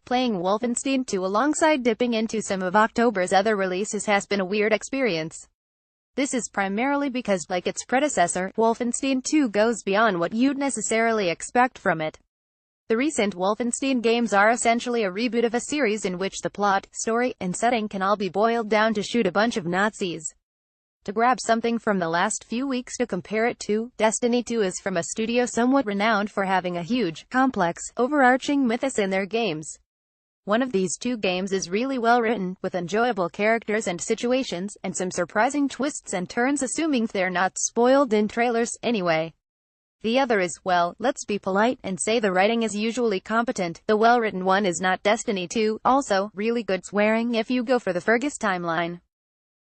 Playing Wolfenstein 2 alongside dipping into some of October's other releases has been a weird experience. This is primarily because, like its predecessor, Wolfenstein 2 goes beyond what you'd necessarily expect from it. The recent Wolfenstein games are essentially a reboot of a series in which the plot, story, and setting can all be boiled down to shoot a bunch of Nazis. To grab something from the last few weeks to compare it to, Destiny 2 is from a studio somewhat renowned for having a huge, complex, overarching mythos in their games. One of these two games is really well written, with enjoyable characters and situations, and some surprising twists and turns assuming they're not spoiled in trailers, anyway. The other is, well, let's be polite and say the writing is usually competent. The well-written one is not Destiny 2, also, really good swearing if you go for the Fergus timeline.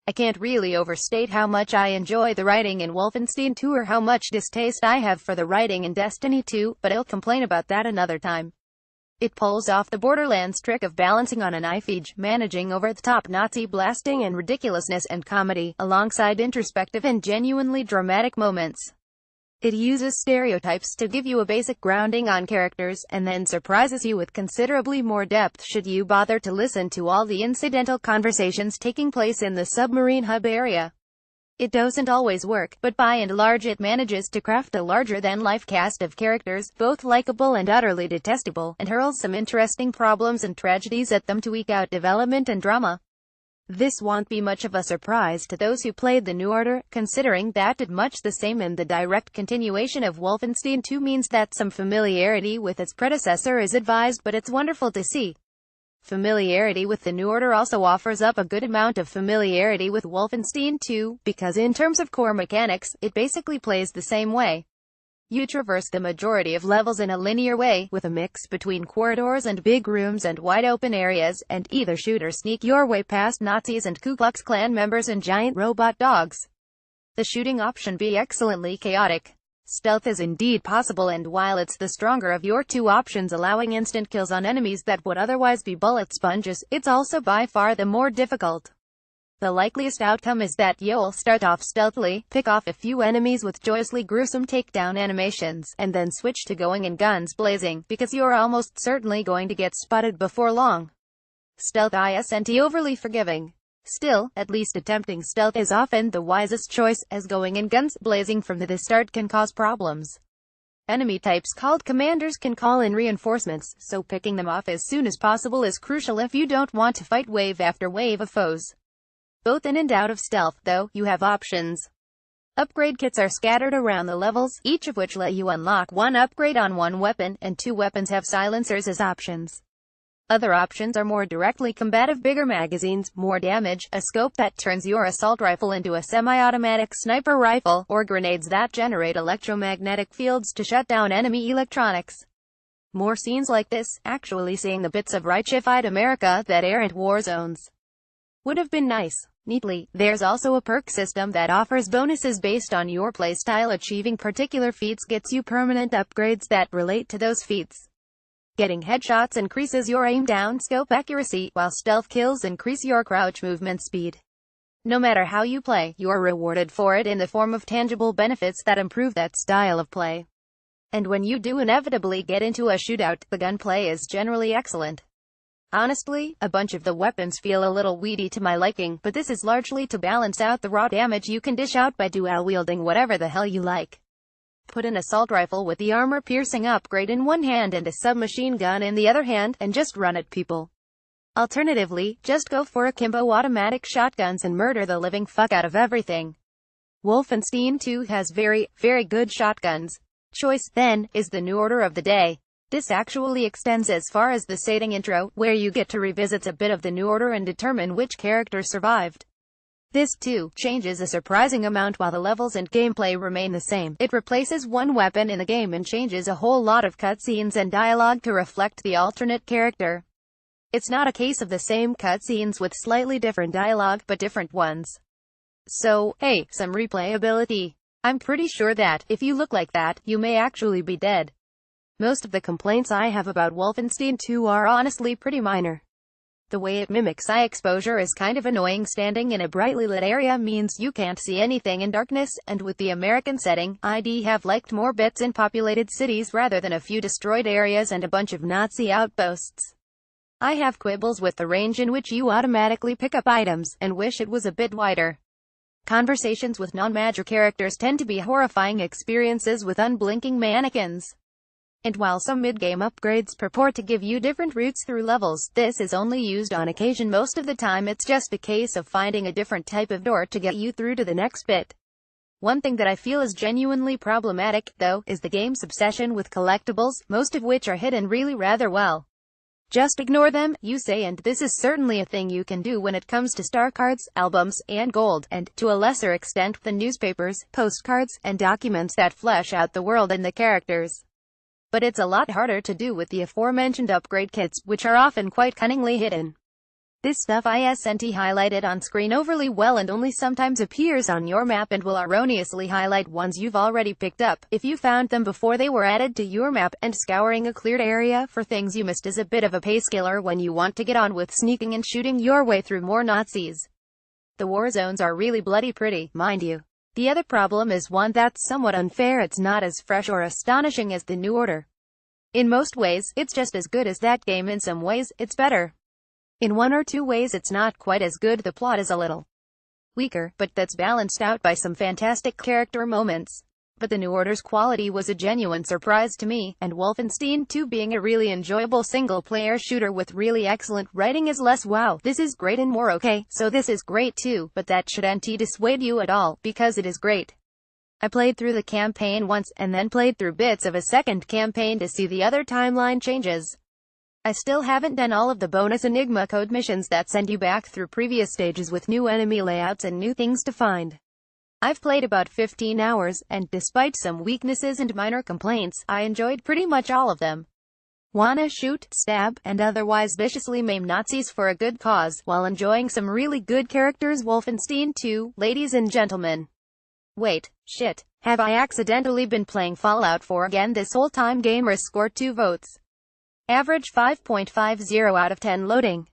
I can't really overstate how much I enjoy the writing in Wolfenstein 2 or how much distaste I have for the writing in Destiny 2, but I'll complain about that another time. It pulls off the Borderlands trick of balancing on a knife edge, managing over-the-top Nazi blasting and ridiculousness and comedy, alongside introspective and genuinely dramatic moments. It uses stereotypes to give you a basic grounding on characters, and then surprises you with considerably more depth should you bother to listen to all the incidental conversations taking place in the submarine hub area. It doesn't always work, but by and large it manages to craft a larger-than-life cast of characters, both likable and utterly detestable, and hurls some interesting problems and tragedies at them to eke out development and drama. This won't be much of a surprise to those who played the New Order, considering that did much the same, and the direct continuation of Wolfenstein 2 means that some familiarity with its predecessor is advised, but it's wonderful to see. Familiarity with the New Order also offers up a good amount of familiarity with Wolfenstein 2, because in terms of core mechanics, it basically plays the same way. You traverse the majority of levels in a linear way, with a mix between corridors and big rooms and wide-open areas, and either shoot or sneak your way past Nazis and Ku Klux Klan members and giant robot dogs. The shooting option be excellently chaotic. Stealth is indeed possible, and while it's the stronger of your two options, allowing instant kills on enemies that would otherwise be bullet sponges, it's also by far the more difficult. The likeliest outcome is that you'll start off stealthily, pick off a few enemies with joyously gruesome takedown animations, and then switch to going in guns blazing, because you're almost certainly going to get spotted before long. Stealth isn't overly forgiving. Still, at least attempting stealth is often the wisest choice, as going in guns blazing from the start can cause problems. Enemy types called commanders can call in reinforcements, so picking them off as soon as possible is crucial if you don't want to fight wave after wave of foes. Both in and out of stealth, though, you have options. Upgrade kits are scattered around the levels, each of which let you unlock one upgrade on one weapon, and two weapons have silencers as options. Other options are more directly combative: bigger magazines, more damage, a scope that turns your assault rifle into a semi-automatic sniper rifle, or grenades that generate electromagnetic fields to shut down enemy electronics. More scenes like this, actually seeing the bits of Reichified America that aren't war zones, would have been nice. Neatly, there's also a perk system that offers bonuses based on your playstyle. Achieving particular feats gets you permanent upgrades that relate to those feats. Getting headshots increases your aim down scope accuracy, while stealth kills increase your crouch movement speed. No matter how you play, you're rewarded for it in the form of tangible benefits that improve that style of play. And when you do inevitably get into a shootout, the gunplay is generally excellent. Honestly, a bunch of the weapons feel a little weedy to my liking, but this is largely to balance out the raw damage you can dish out by dual-wielding whatever the hell you like. Put an assault rifle with the armor-piercing upgrade in one hand and a submachine gun in the other hand, and just run at people. Alternatively, just go for akimbo automatic shotguns and murder the living fuck out of everything. Wolfenstein 2 has very, very good shotguns. Choice, then, is the New Order of the day. This actually extends as far as the setting intro, where you get to revisit a bit of the New Order and determine which characters survived. This, too, changes a surprising amount while the levels and gameplay remain the same. It replaces one weapon in the game and changes a whole lot of cutscenes and dialogue to reflect the alternate character. It's not a case of the same cutscenes with slightly different dialogue, but different ones. So, hey, some replayability. I'm pretty sure that, if you look like that, you may actually be dead. Most of the complaints I have about Wolfenstein 2 are honestly pretty minor. The way it mimics eye exposure is kind of annoying. Standing in a brightly lit area means you can't see anything in darkness, and with the American setting, I'd have liked more bits in populated cities rather than a few destroyed areas and a bunch of Nazi outposts. I have quibbles with the range in which you automatically pick up items, and wish it was a bit wider. Conversations with non-major characters tend to be horrifying experiences with unblinking mannequins. And while some mid-game upgrades purport to give you different routes through levels, this is only used on occasion. Most of the time it's just a case of finding a different type of door to get you through to the next bit. One thing that I feel is genuinely problematic, though, is the game's obsession with collectibles, most of which are hidden really rather well. Just ignore them, you say, and this is certainly a thing you can do when it comes to star cards, albums, and gold, and, to a lesser extent, the newspapers, postcards, and documents that flesh out the world and the characters. But it's a lot harder to do with the aforementioned upgrade kits, which are often quite cunningly hidden. This stuff isn't highlighted on screen overly well and only sometimes appears on your map and will erroneously highlight ones you've already picked up, if you found them before they were added to your map, and scouring a cleared area for things you missed is a bit of a painkiller when you want to get on with sneaking and shooting your way through more Nazis. The war zones are really bloody pretty, mind you. The other problem is one that's somewhat unfair: it's not as fresh or astonishing as the New Order. In most ways, it's just as good as that game. In some ways, it's better. In one or two ways it's not quite as good. The plot is a little weaker, but that's balanced out by some fantastic character moments. But the New Order's quality was a genuine surprise to me, and Wolfenstein 2 being a really enjoyable single-player shooter with really excellent writing is less wow, this is great and more okay, so this is great too, but that shouldn't dissuade you at all, because it is great. I played through the campaign once, and then played through bits of a second campaign to see the other timeline changes. I still haven't done all of the bonus Enigma code missions that send you back through previous stages with new enemy layouts and new things to find. I've played about 15 hours, and despite some weaknesses and minor complaints, I enjoyed pretty much all of them. Wanna shoot, stab, and otherwise viciously maim Nazis for a good cause, while enjoying some really good characters. Wolfenstein 2, ladies and gentlemen. Wait, shit, have I accidentally been playing Fallout 4 again this whole time? Gamers scored 2 votes. Average 5.50 out of 10 loading.